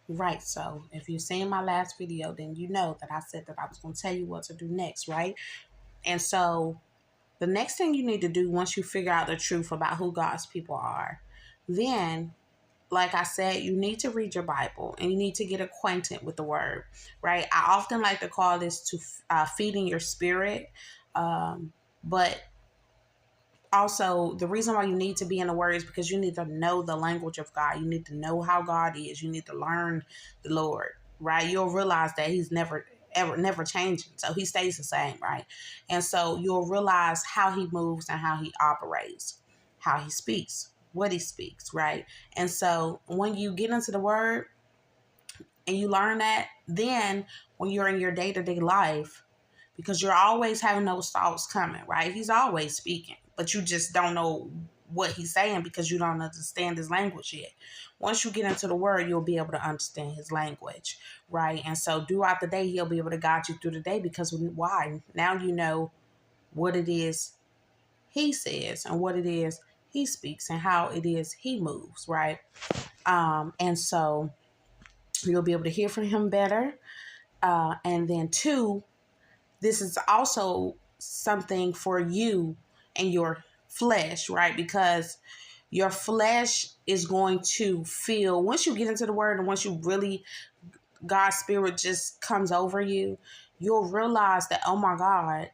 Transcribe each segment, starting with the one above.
Right. So if you've seen my last video, then you know that I said that I was going to tell you what to do next, right? And so the next thing you need to do once you figure out the truth about who God's people are, then, like I said, you need to read your Bible and you need to get acquainted with the word, right? I often like to call this to feeding your spirit. But also, the reason why you need to be in the word is because you need to know the language of God. You need to know how God is. You need to learn the Lord, right? You'll realize that He's never changing. So He stays the same, right? And so you'll realize how He moves and how He operates, how He speaks, what He speaks, right? And so when you get into the word and you learn that, then when you're in your day-to-day life, because you're always having those thoughts coming, right? He's always speaking, but you just don't know what he's saying because you don't understand his language yet. Once you get into the word, you'll be able to understand his language, right? And so throughout the day, he'll be able to guide you through the day because why? Now you know what it is he says and what it is he speaks and how it is he moves, right? And so you'll be able to hear from him better. And then two, this is also something for you and your flesh, right? Because your flesh is going to feel, once you get into the word and once you really, God's spirit just comes over you, you'll realize that, oh my God,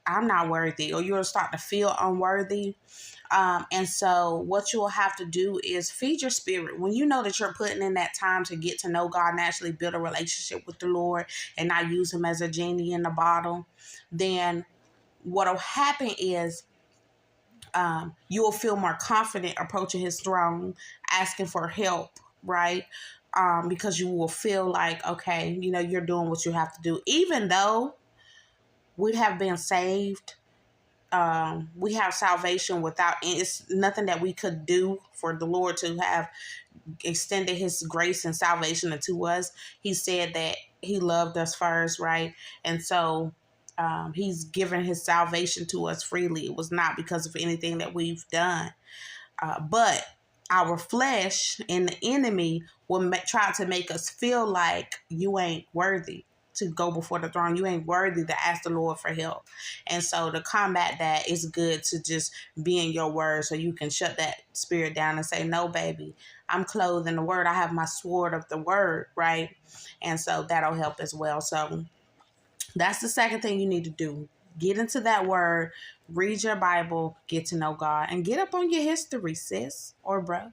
I'm not worthy, or you'll start to feel unworthy. And so what you'll have to do is feed your spirit. When you know that you're putting in that time to get to know God and actually build a relationship with the Lord and not use him as a genie in the bottle, then what'll happen is you will feel more confident approaching his throne, asking for help, right? Because you will feel like, okay, you're doing what you have to do. Even though we have been saved, we have salvation without, it's nothing that we could do for the Lord to have extended his grace and salvation unto us. He said that he loved us first, right? And so he's given his salvation to us freely. It was not because of anything that we've done. But our flesh and the enemy will try to make us feel like you ain't worthy to go before the throne. You ain't worthy to ask the Lord for help. And so to combat that, it's good to just be in your word so you can shut that spirit down and say, no, baby, I'm clothed in the word. I have my sword of the word, right? And so that'll help as well. So that's the second thing you need to do. Get into that word, read your Bible, get to know God, and get up on your history, sis or bro.